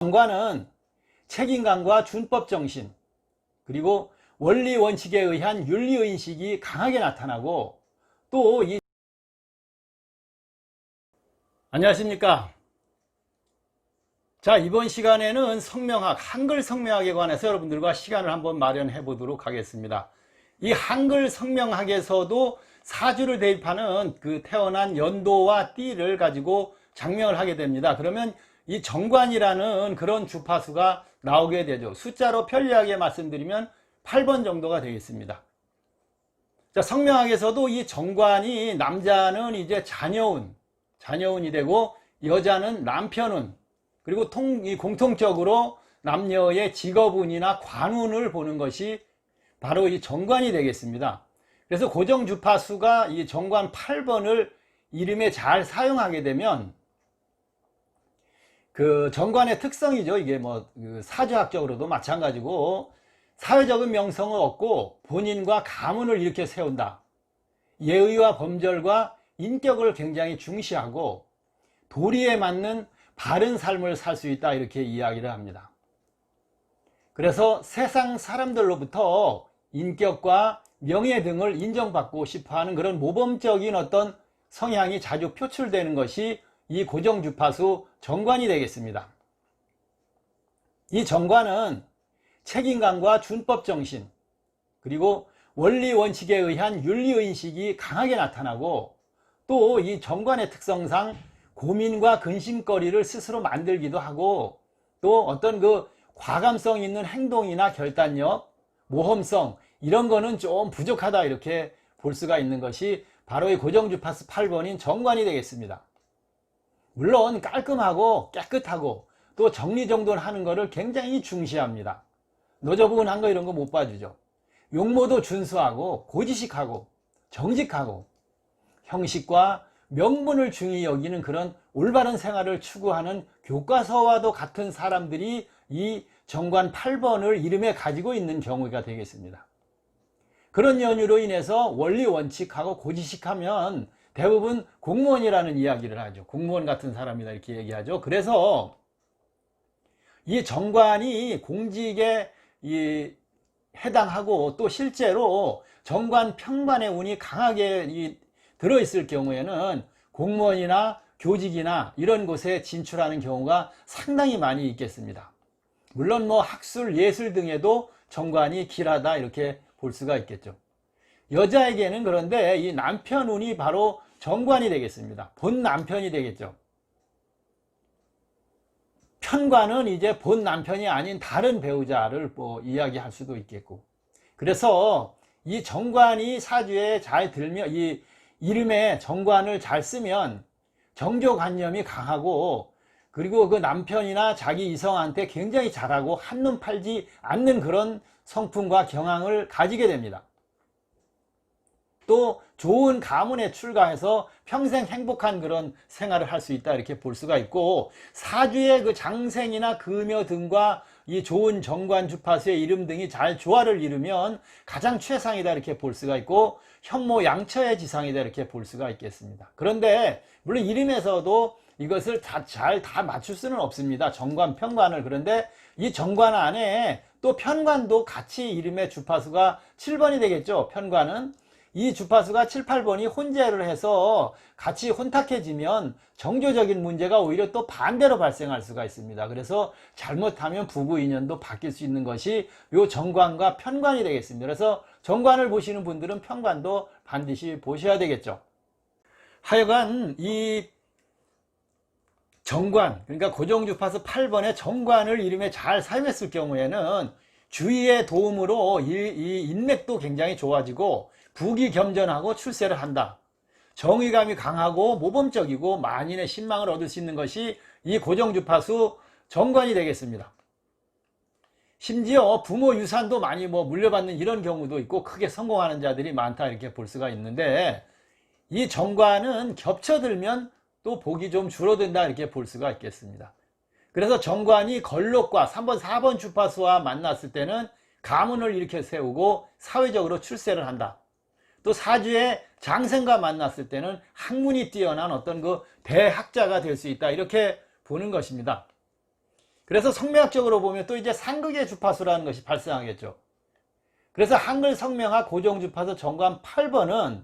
정관은 책임감과 준법정신, 그리고 원리 원칙에 의한 윤리의식이 강하게 나타나고, 또 안녕하십니까. 자, 이번 시간에는 성명학, 한글 성명학에 관해서 여러분들과 시간을 한번 마련해 보도록 하겠습니다. 이 한글 성명학에서도 사주를 대입하는 그 태어난 연도와 띠를 가지고 장명을 하게 됩니다. 그러면 이 정관이라는 그런 주파수가 나오게 되죠. 숫자로 편리하게 말씀드리면 8번 정도가 되겠습니다. 자, 성명학에서도 이 정관이 남자는 이제 자녀운이 되고, 여자는 남편운, 그리고 공통적으로 남녀의 직업운이나 관운을 보는 것이 바로 이 정관이 되겠습니다. 그래서 고정 주파수가 이 정관 8번을 이름에 잘 사용하게 되면 그 정관의 특성이죠. 이게 사주학적으로도 마찬가지고, 사회적인 명성을 얻고 본인과 가문을 이렇게 세운다. 예의와 범절과 인격을 굉장히 중시하고 도리에 맞는 바른 삶을 살 수 있다, 이렇게 이야기를 합니다. 그래서 세상 사람들로부터 인격과 명예 등을 인정받고 싶어하는 그런 모범적인 어떤 성향이 자주 표출되는 것이 이 고정주파수 정관이 되겠습니다. 이 정관은 책임감과 준법정신, 그리고 원리 원칙에 의한 윤리의식이 강하게 나타나고, 또 이 정관의 특성상 고민과 근심거리를 스스로 만들기도 하고, 또 어떤 그 과감성 있는 행동이나 결단력, 모험성, 이런 거는 좀 부족하다, 이렇게 볼 수가 있는 것이 바로 이 고정주파수 8번인 정관이 되겠습니다. 물론 깔끔하고 깨끗하고 또 정리정돈하는 것을 굉장히 중시합니다. 너저분한 거 이런 거 못 봐주죠. 용모도 준수하고 고지식하고 정직하고 형식과 명분을 중히 여기는 그런 올바른 생활을 추구하는 교과서와도 같은 사람들이 이 정관 8번을 이름에 가지고 있는 경우가 되겠습니다. 그런 연유로 인해서 원리 원칙하고 고지식하면 대부분 공무원이라는 이야기를 하죠. 공무원 같은 사람이다, 이렇게 얘기하죠. 그래서 이 정관이 공직에 해당하고, 또 실제로 정관 평관의 운이 강하게 들어있을 경우에는 공무원이나 교직이나 이런 곳에 진출하는 경우가 상당히 많이 있겠습니다. 물론 학술, 예술 등에도 정관이 길하다, 이렇게 볼 수가 있겠죠. 여자에게는 그런데 이 남편운이 바로 정관이 되겠습니다. 본 남편이 되겠죠. 편관은 이제 본 남편이 아닌 다른 배우자를 이야기할 수도 있겠고, 그래서 이 정관이 사주에 잘 들면, 이 이름에 정관을 잘 쓰면 정조관념이 강하고, 그리고 그 남편이나 자기 이성한테 굉장히 잘하고 한눈 팔지 않는 그런 성품과 경향을 가지게 됩니다. 또 좋은 가문에 출가해서 평생 행복한 그런 생활을 할 수 있다, 이렇게 볼 수가 있고, 사주의 그 장생이나 금여 등과 이 좋은 정관 주파수의 이름 등이 잘 조화를 이루면 가장 최상이다, 이렇게 볼 수가 있고, 현모 양처의 지상이다, 이렇게 볼 수가 있겠습니다. 그런데 물론 이름에서도 이것을 잘 맞출 수는 없습니다. 정관, 편관을. 그런데 이 정관 안에 또 편관도 같이 이름의 주파수가 7번이 되겠죠. 편관은 이 주파수가 7, 8번이 혼재를 해서 같이 혼탁해지면 정조적인 문제가 오히려 또 반대로 발생할 수가 있습니다. 그래서 잘못하면 부부 인연도 바뀔 수 있는 것이 요 정관과 편관이 되겠습니다. 그래서 정관을 보시는 분들은 편관도 반드시 보셔야 되겠죠. 하여간 이 정관, 그러니까 고정주파수 8번의 정관을 이름에 잘 사용했을 경우에는 주위의 도움으로 이 인맥도 굉장히 좋아지고 부귀 겸전하고 출세를 한다. 정의감이 강하고 모범적이고 만인의 신망을 얻을 수 있는 것이 이 고정주파수 정관이 되겠습니다. 심지어 부모 유산도 많이 물려받는 이런 경우도 있고 크게 성공하는 자들이 많다, 이렇게 볼 수가 있는데, 이 정관은 겹쳐들면 또 복이 좀 줄어든다, 이렇게 볼 수가 있겠습니다. 그래서 정관이 걸록과 3번, 4번 주파수와 만났을 때는 가문을 이렇게 세우고 사회적으로 출세를 한다. 또 사주의 장생과 만났을 때는 학문이 뛰어난 어떤 그 대학자가 될 수 있다, 이렇게 보는 것입니다. 그래서 성명학적으로 보면 또 이제 상극의 주파수라는 것이 발생하겠죠. 그래서 한글 성명학 고정 주파수 정관 8번은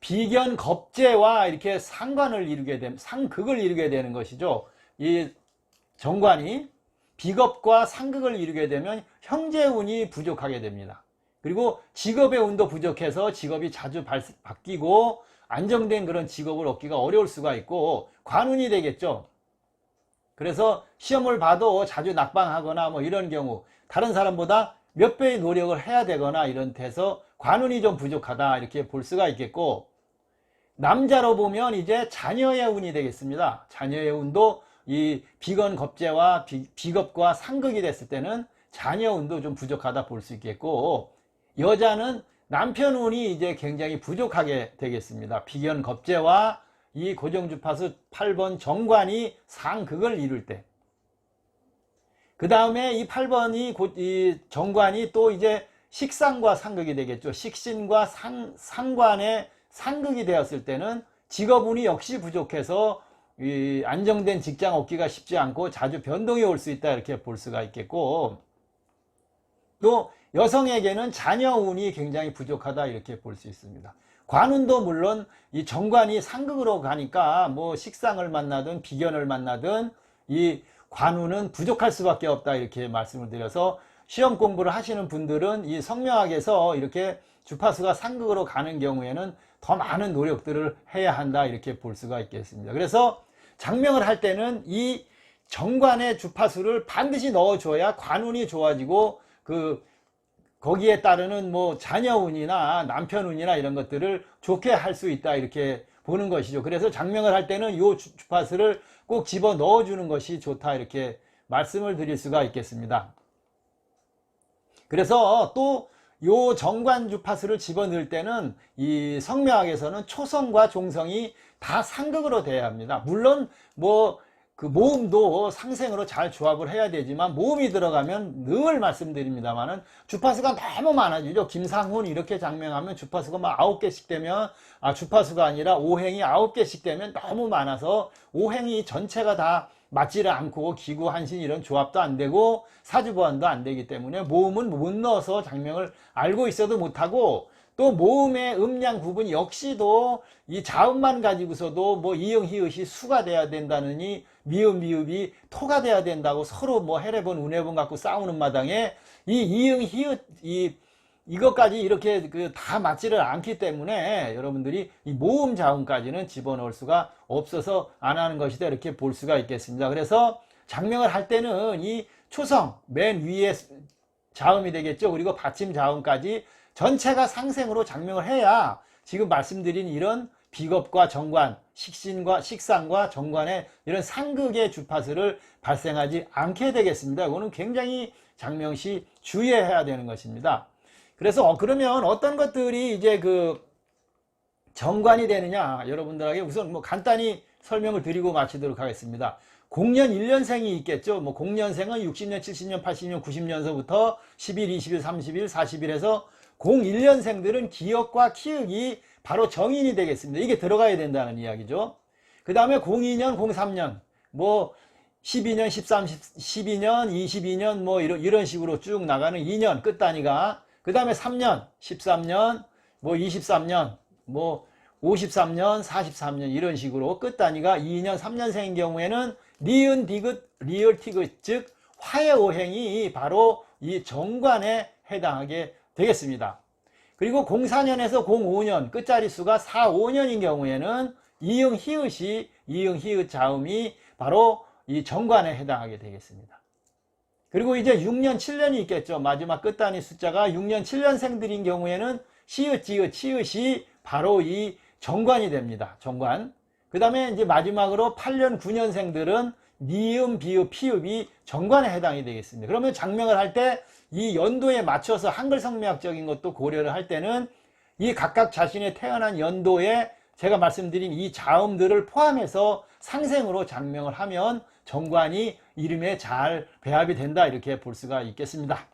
비견 겁재와 이렇게 상관을 이루게 되면 상극을 이루게 되는 것이죠. 이 정관이 비겁과 상극을 이루게 되면 형제운이 부족하게 됩니다. 그리고 직업의 운도 부족해서 직업이 자주 바뀌고 안정된 그런 직업을 얻기가 어려울 수가 있고 관운이 되겠죠. 그래서 시험을 봐도 자주 낙방하거나 뭐 이런 경우 다른 사람보다 몇 배의 노력을 해야 되거나 이런 데서 관운이 좀 부족하다 이렇게 볼 수가 있겠고, 남자로 보면 이제 자녀의 운이 되겠습니다. 자녀의 운도 이 비건 겁재와 비겁과 상극이 됐을 때는 자녀 운도 좀 부족하다 볼 수 있겠고, 여자는 남편 운이 이제 굉장히 부족하게 되겠습니다. 비견 겁재와 이 고정주파수 8번 정관이 상극을 이룰 때, 그 다음에 이 8번이 이 정관이 또 이제 식상과 상극이 되겠죠. 식신과 상관의 상극이 되었을 때는 직업운이 역시 부족해서 이 안정된 직장 얻기가 쉽지 않고 자주 변동이 올 수 있다 이렇게 볼 수가 있겠고, 또 여성에게는 자녀운이 굉장히 부족하다 이렇게 볼 수 있습니다. 관운도 물론 이 정관이 상극으로 가니까 뭐 식상을 만나든 비견을 만나든 이 관운은 부족할 수밖에 없다 이렇게 말씀을 드려서, 시험 공부를 하시는 분들은 이 성명학에서 이렇게 주파수가 상극으로 가는 경우에는 더 많은 노력들을 해야 한다 이렇게 볼 수가 있겠습니다. 그래서 장명을 할 때는 이 정관의 주파수를 반드시 넣어줘야 관운이 좋아지고 거기에 따르는 뭐 자녀운이나 남편운이나 이런 것들을 좋게 할 수 있다 이렇게 보는 것이죠. 그래서 장명을 할 때는 이 주파수를 꼭 집어 넣어주는 것이 좋다 이렇게 말씀을 드릴 수가 있겠습니다. 그래서 또 요 정관 주파수를 집어넣을 때는 이 성명학에서는 초성과 종성이 다 상극으로 돼야 합니다. 물론 뭐 그 모음도 상생으로 잘 조합을 해야 되지만, 모음이 들어가면 늘 말씀드립니다만은 주파수가 너무 많아지죠. 김상훈 이렇게 장명하면 주파수가 막 9개씩 되면, 주파수가 아니라 오행이 9개씩 되면 너무 많아서 오행이 전체가 다 맞지를 않고 기구 한신 이런 조합도 안 되고 사주보완도 안 되기 때문에 모음은 못 넣어서 장명을 알고 있어도 못하고, 또 모음의 음량 구분 역시도 이 자음만 가지고서도 뭐 이응 히읗이 수가 돼야 된다느니 미음 미읍이 토가 돼야 된다고 서로 뭐 해례본 운해본 갖고 싸우는 마당에 이 이응 히읗 이것까지 이렇게 다 맞지를 않기 때문에 여러분들이 이 모음 자음까지는 집어넣을 수가 없어서 안 하는 것이다 이렇게 볼 수가 있겠습니다. 그래서 장명을 할 때는 이 초성 맨 위에 자음이 되겠죠. 그리고 받침 자음까지 전체가 상생으로 장명을 해야 지금 말씀드린 이런 비겁과 정관, 식신과 식상과 정관의 이런 상극의 주파수를 발생하지 않게 되겠습니다. 이거는 굉장히 장명 시 주의해야 되는 것입니다. 그래서 그러면 어떤 것들이 이제 정관이 되느냐, 여러분들에게 우선 뭐 간단히 설명을 드리고 마치도록 하겠습니다. 공년 1년생이 있겠죠. 뭐 공년생은 60년, 70년, 80년, 90년서부터 10일, 20일, 30일, 40일 해서 01년생들은 기역과 키읔이 바로 정인이 되겠습니다. 이게 들어가야 된다는 이야기죠. 그 다음에 02년, 03년, 뭐 12년, 13, 12년, 22년 뭐 이런 식으로 쭉 나가는 2년 끝단위가, 그 다음에 3년, 13년, 뭐 23년, 뭐 53년, 43년 이런 식으로 끝단위가 2년, 3년생인 경우에는 니은, 디귿, 리을, 티귿 즉 화의 오행이 바로 이 정관에 해당하게 되겠습니다. 그리고 04년에서 05년 끝자리수가 4, 5년인 경우에는 이응 히읗이 이응 히읗 자음이 바로 이 정관에 해당하게 되겠습니다. 그리고 이제 6년, 7년이 있겠죠. 마지막 끝단위 숫자가 6년, 7년생들인 경우에는 시읒, 지읒, 치읒이 바로 이 정관이 됩니다. 정관. 그 다음에 이제 마지막으로 8년, 9년생들은 니음, 비읍, 피읍이 정관에 해당이 되겠습니다. 그러면 장명을 할 때 이 연도에 맞춰서 한글 성명학적인 것도 고려를 할 때는 이 각각 자신의 태어난 연도에 제가 말씀드린 이 자음들을 포함해서 상생으로 장명을 하면 정관이 이름에 잘 배합이 된다 이렇게 볼 수가 있겠습니다.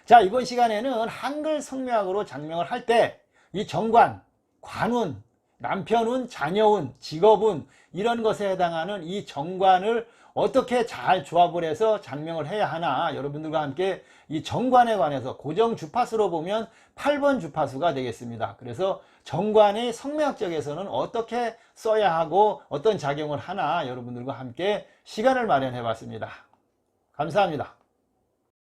자, 이번 시간에는 한글 성명학으로 장명을 할 때 이 정관, 관운, 남편운, 자녀운, 직업운 이런 것에 해당하는 이 정관을 어떻게 잘 조합을 해서 장명을 해야 하나 여러분들과 함께 이 정관에 관해서 고정 주파수로 보면 8번 주파수가 되겠습니다. 그래서 정관이 성명학적에서는 어떻게 써야 하고 어떤 작용을 하나 여러분들과 함께 시간을 마련해 봤습니다. 감사합니다.